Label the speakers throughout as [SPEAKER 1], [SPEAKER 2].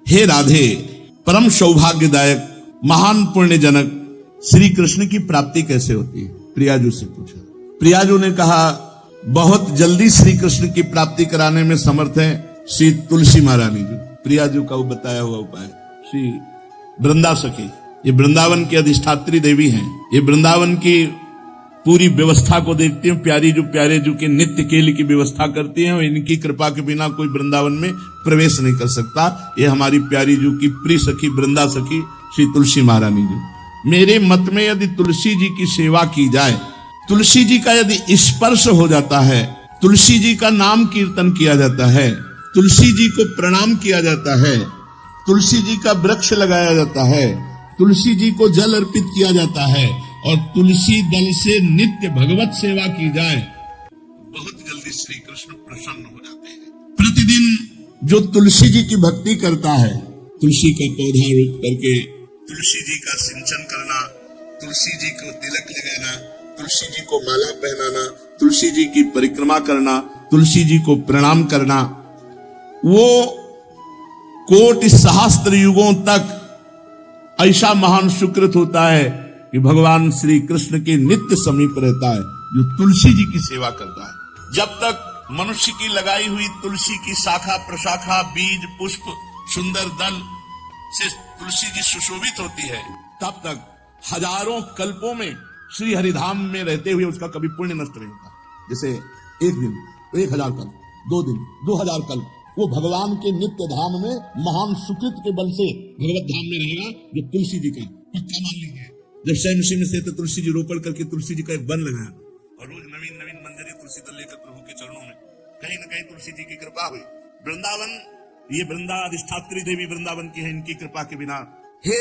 [SPEAKER 1] हे राधे, परम सौभाग्यदायक महान पुण्यजनक श्री कृष्ण की प्राप्ति कैसे होती है? प्रियाजू से पूछा। प्रियाजू ने कहा, बहुत जल्दी श्री कृष्ण की प्राप्ति कराने में समर्थ है श्री तुलसी महारानी जी। प्रियाजू का वो बताया हुआ उपाय, श्री वृंदा सखी, ये वृंदावन की अधिष्ठात्री देवी हैं, ये वृंदावन की पूरी व्यवस्था को देखती हैं। प्यारे जू के नित्य केली की व्यवस्था करती हैं और इनकी कृपा के बिना कोई वृंदावन में प्रवेश नहीं कर सकता। ये हमारी प्यारी जू की प्रिय सखी वृंदा सखी श्री तुलसी महारानी जी। मेरे मत में यदि तुलसी जी की सेवा की जाए, तुलसी जी का यदि स्पर्श हो जाता है, तुलसी जी का नाम कीर्तन किया जाता है, तुलसी जी को प्रणाम किया जाता है, तुलसी जी का वृक्ष लगाया जाता है, तुलसी जी को जल अर्पित किया जाता है और तुलसी दल से नित्य भगवत सेवा की जाए, बहुत जल्दी श्री कृष्ण प्रसन्न हो जाते हैं। प्रतिदिन जो तुलसी जी की भक्ति करता है, तुलसी का पौधा रोप करके तुलसी जी का सिंचन करना, तुलसी जी को तिलक लगाना, तुलसी जी को माला पहनाना, तुलसी जी की परिक्रमा करना, तुलसी जी को प्रणाम करना, वो कोटि सहस्त्र युगों तक ऐसा महान सुकृत होता है कि भगवान श्री कृष्ण के नित्य समीप रहता है जो तुलसी जी की सेवा करता है। जब तक मनुष्य की लगाई हुई तुलसी की शाखा प्रशाखा बीज पुष्प सुंदर दल से तुलसी जी सुशोभित होती है, तब तक हजारों कल्पों में श्री हरिधाम में रहते हुए उसका कभी पुण्य नष्ट नहीं होता। जैसे एक दिन 1000 कल्प, 2 दिन 2000 कल्प वो भगवान के नित्य धाम में महान सुकृत के बल से भगवत धाम में रहेगा, जो तुलसी जी का पक्का मान लीजिए। जब स्वयं से तो तुलसी जी रोपण करके तुलसी जी का एक वन लगाया और रोज नवीन मंजरी तुलसी दल लेकर प्रभु के चरणों में कहीं न कहीं तुलसी जी की कृपा हुई। वृंदावन, ये वृंदा अधिष्ठात्री देवी वृंदावन की है, इनकी कृपा के बिना हे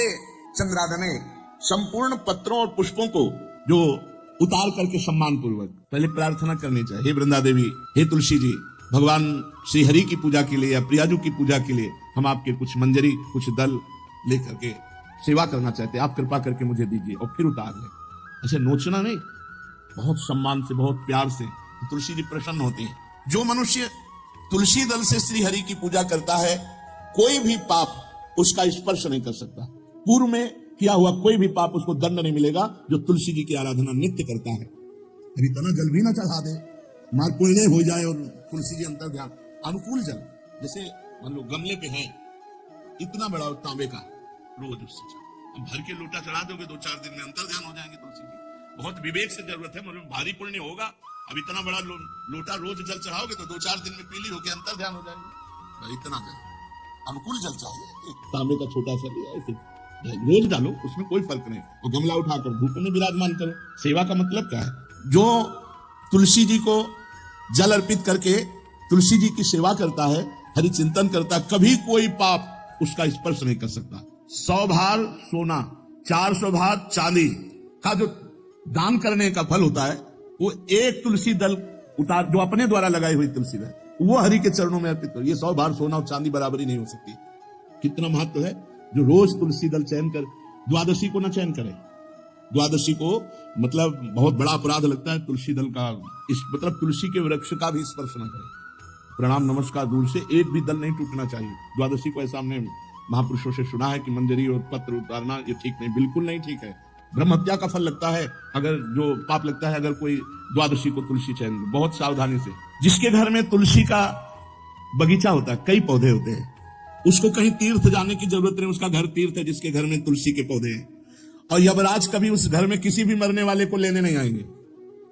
[SPEAKER 1] चंद्रादने संपूर्ण पत्रों और पुष्पों को जो उतार करके सम्मान पूर्वक पहले प्रार्थना करनी चाहिए, हे वृंदा देवी, हे तुलसी जी, भगवान श्री हरि की पूजा के लिए या प्रियाजू की पूजा के लिए हम आपके कुछ मंजरी कुछ दल लेकर के सेवा करना चाहते हैं, आप कृपा करके मुझे दीजिए, और फिर उतार ले। ऐसे नोचना नहीं, बहुत सम्मान से बहुत प्यार से तो तुलसी जी प्रसन्न होती है। जो मनुष्य तुलसी दल से श्री हरि की पूजा करता है, कोई भी पाप उसका स्पर्श नहीं कर सकता। पूर्व में किया हुआ कोई भी पाप उसको दंड नहीं मिलेगा जो तुलसी जी की आराधना नित्य करता है। अभी तना जल भी ना चढ़ा दे, मार पुण्य हो जाए और तुलसी जी अंतर ध्यान अनुकूल जल, जैसे मान लो गमले पे है इतना बड़ा तांबे का, रोज उससे अब भर के लोटा चढ़ा दोगे 2-4 दिन में अंतर ध्यान हो जाएंगे तुलसी जी। बहुत विवेक से जरूरत है, मतलब भारी पुण्य होगा। अब इतना बड़ा लोटा रोज जल चढ़ाओगे तो 2-4 दिन में पीली होकर अंतर ध्यान हो जाएंगे। इतना जल अनुकूल जल चाहिए, एक तांबे का छोटा सा लिया, रोज डालो, उसमें कोई फर्क नहीं। और गमला उठाकर धूप में विराजमान करो। सेवा का मतलब क्या है? जो तुलसी जी को जल अर्पित करके तुलसी जी की सेवा करता है, हरि चिंतन करता है, कभी कोई पाप उसका स्पर्श नहीं कर सकता। 100 भार सोना 400 भार चांदी का जो दान करने का फल होता है, वो एक तुलसी दल उतार जो अपने द्वारा लगाई हुई तुलसी दल वो हरि के चरणों में अर्पित हो। ये 100 भार सोना और चांदी बराबरी नहीं हो सकती। कितना महत्व है। जो रोज तुलसी दल चयन कर, द्वादशी को ना चयन करे, द्वादशी को मतलब बहुत बड़ा अपराध लगता है तुलसी दल का, इस मतलब तुलसी के वृक्ष का भी स्पर्श न करे। प्रणाम नमस्कार दूर से, एक भी दल नहीं टूटना चाहिए। द्वादशी को ऐसा हमने महापुरुषों से सुना है कि मंजरी और पत्र उतारना ये ठीक नहीं, बिल्कुल नहीं ठीक है। ब्रह्म हत्या का फल लगता है, अगर जो पाप लगता है अगर कोई द्वादशी को तुलसी चयन, बहुत सावधानी से। जिसके घर में तुलसी का बगीचा होता है, कई पौधे होते हैं, उसको कहीं तीर्थ जाने की जरूरत नहीं, उसका घर तीर्थ है जिसके घर में तुलसी के पौधे हैं। और यमराज कभी उस घर में किसी भी मरने वाले को लेने नहीं आएंगे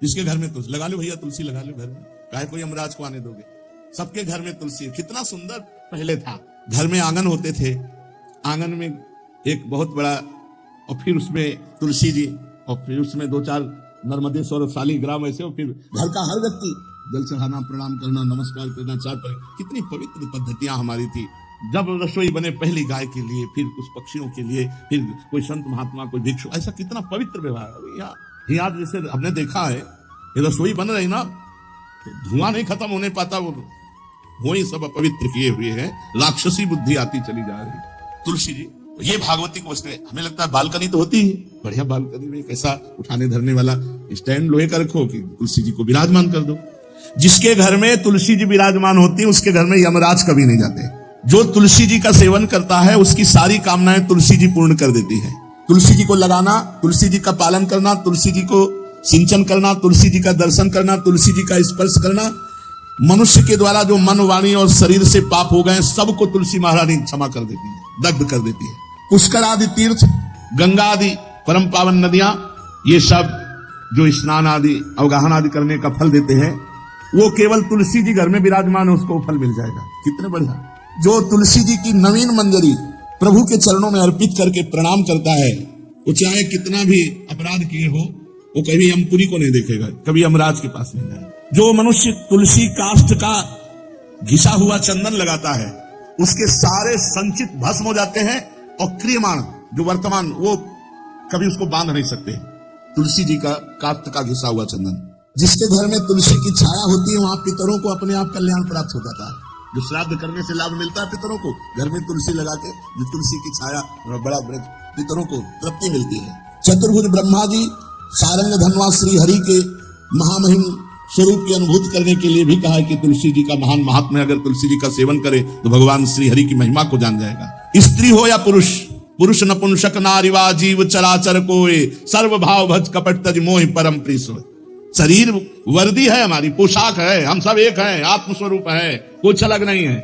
[SPEAKER 1] जिसके घर में तुलसी। लगा लो भैया तुलसी लगा लो घर में, काहे कोई यमराज को आने दोगे? सबके घर में तुलसी। कितना सुंदर पहले था, घर में आंगन होते थे, आंगन में एक बहुत बड़ा, और फिर उसमें तुलसी जी, और फिर उसमें 2-4 नर्मदेश्वर शालीग्राम ऐसे, और फिर घर का हर व्यक्ति जल चढ़ाना, प्रणाम करना, नमस्कार करना, चार पर। कितनी पवित्र पद्धतियां हमारी थी। जब रसोई बने पहली गाय के लिए, फिर कुछ पक्षियों के लिए, फिर कोई संत महात्मा, कोई भिक्षु, ऐसा कितना पवित्र व्यवहार। यहाँ जैसे हमने देखा है, ये रसोई बन रही ना, तो धुआं नहीं खत्म होने पाता, वो ही सब अपवित्र किए हुए हैं, राक्षसी बुद्धि आती चली जा रही। तुलसी जी ये भागवती को बसते, हमें लगता है बालकनी तो होती है, बढ़िया बालकनी में कैसा उठाने धरने वाला स्टैंड लोहे का रखो कि तुलसी जी को विराजमान कर दो। जिसके घर में तुलसी जी विराजमान होती है उसके घर में यमराज कभी नहीं जाते। जो तुलसी जी का सेवन करता है उसकी सारी कामनाएं तुलसी जी पूर्ण कर देती है। तुलसी जी को लगाना, तुलसी जी का पालन करना, तुलसी जी को सिंचन करना, तुलसी जी का दर्शन करना, तुलसी जी का स्पर्श करना, मनुष्य के द्वारा जो मन, वाणी और शरीर से पाप हो गए सबको तुलसी महारानी क्षमा कर देती है, दग्ध कर देती है। पुष्कर आदि तीर्थ, गंगा आदि परम पावन नदियां, ये सब जो स्नान आदि अवगाहन आदि करने का फल देते हैं, वो केवल तुलसी जी घर में विराजमान है उसको फल मिल जाएगा। कितने बढ़िया। जो तुलसी जी की नवीन मंजरी प्रभु के चरणों में अर्पित करके प्रणाम करता है, वो चाहे कितना भी अपराध किए हो, वो कभी यमपुरी को नहीं देखेगा, कभी यमराज के पास नहीं जाएगा। जो मनुष्य तुलसी काष्ठ का घिसा हुआ चंदन लगाता है, उसके सारे संचित भस्म हो जाते हैं और क्रियमाण जो वर्तमान वो कभी उसको बांध नहीं सकते। तुलसी जी का काष्ठ का घिसा हुआ चंदन, जिसके घर में तुलसी की छाया होती है वहां पितरों को अपने आप कल्याण प्राप्त हो जाता है। जो श्राद्ध करने से लाभ मिलता है पितरों को, घर में तुलसी लगा के जो तुलसी की छाया बड़ा पितरों को तृप्ति मिलती है। चतुर्भुज ब्रह्मा जी सारंग धनवा श्री हरि के महामहिम स्वरूप की अनुभूति करने के लिए भी कहा है कि तुलसी जी का महान महात्म्य, अगर तुलसी जी का सेवन करे तो भगवान श्री हरि की महिमा को जान जाएगा। स्त्री हो या पुरुष, पुरुष नपुंसक नारीवा जीव चराचर कोय, सर्व भाव भज कपट तज मोहि परम प्रिय सोय। शरीर वर्दी है, हमारी पोशाक है, हम सब एक हैं, आत्मस्वरूप है, कुछ अलग नहीं है।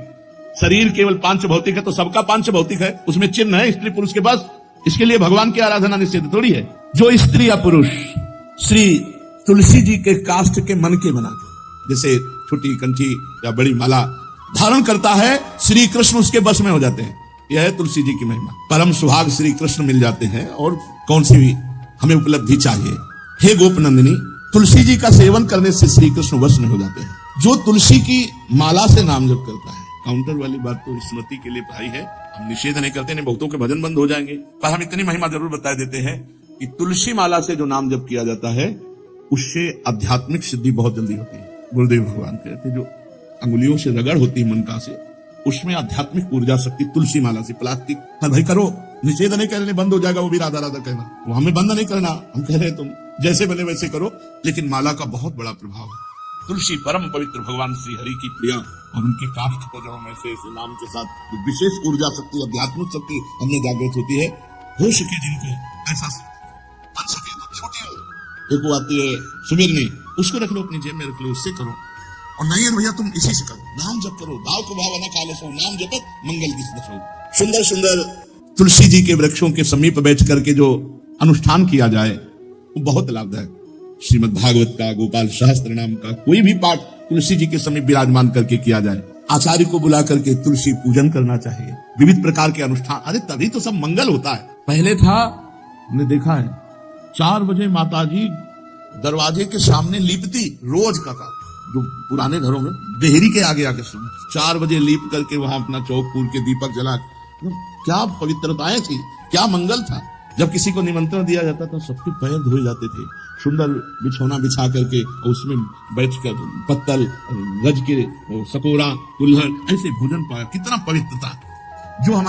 [SPEAKER 1] शरीर केवल पांच भौतिक है तो सबका पांच भौतिक है, उसमें चिन्ह है स्त्री पुरुष के पास, इसके लिए भगवान की आराधना निषेध थोड़ी है। जो स्त्री या पुरुष श्री तुलसी जी के काष्ठ के मन के बना के, जैसे छोटी कंठी या बड़ी माला धारण करता है, श्री कृष्ण उसके बस में हो जाते हैं। यह है तुलसी जी की महिमा। परम सुहाग श्री कृष्ण मिल जाते हैं, और कौन सी भी हमें उपलब्धि चाहिए। हे गोपनंदिनी, तुलसी जी का सेवन करने से श्री कृष्ण वश में हो जाते हैं। जो तुलसी की माला से नाम जप करता है, काउंटर वाली बात तो स्मृति के लिए भाई है, हम निषेध नहीं करते, नहीं बहुतों के भजन बंद हो जाएंगे, पर हम इतनी महिमा जरूर बता देते हैं कि तुलसी माला से जो नाम जप किया जाता है उससे आध्यात्मिक सिद्धि बहुत जल्दी होती है। गुरुदेव भगवान कहते हैं जो अंगुलियों से रगड़ होती है मनका से, उसमें आध्यात्मिक ऊर्जा शक्ति तुलसी माला से। प्लास्टिक भाई करो, निषेध नहीं करने, बंद हो जाएगा, वो भी राधा राधा कहना, वो हमें बंद नहीं करना, हम कह रहे हैं तुम जैसे बने वैसे करो, लेकिन माला का बहुत बड़ा प्रभाव है। तुलसी परम पवित्र भगवान श्री हरि की प्रिया, और उनके काष्ठ को जब हम ऐसे नाम के साथ विशेष ऊर्जा शक्ति, आध्यात्मिक शक्ति हमें जागृत होती है। हो सके जिनको ऐसा बन सके तो छोटी एक वो आती है सुमिरनी, उसको रख लो अपनी जेब में, रख लो, उससे करो। और नहीं है भैया तुम इसी से करो, नाम जप करो, भाव को भाव न काले सो, नाम जपत मंगल की सो। सुंदर सुंदर तुलसी जी के वृक्षों के समीप बैठ करके जो अनुष्ठान किया जाए वो बहुत लाभदायक। श्रीमद् भागवत का, गोपाल सहस्त्र नाम का कोई भी पाठ तुलसी जी के समीप विराजमान करके किया जाए। आचार्य को बुला करके तुलसी पूजन करना चाहिए। विविध प्रकार के अनुष्ठान, अरे तभी तो सब मंगल होता है। पहले था, हमने देखा है, 4 बजे माताजी दरवाजे के सामने लीपती, रोज का काम, जो पुराने घरों में देहरी के आगे आके सुन 4 बजे लीप करके वहां अपना चौक पूर के दीपक जला, क्या पवित्रताएं थी, क्या मंगल था। जब किसी को निमंत्रण दिया जाता था सबके पैर धोए जाते थे, सुंदर बिछौना बिछा करके उसमें बैठकर पत्तल, गज के सकोरा, कुल्हड़, ऐसे भोजन पाया, कितना पवित्रता। जो हमारे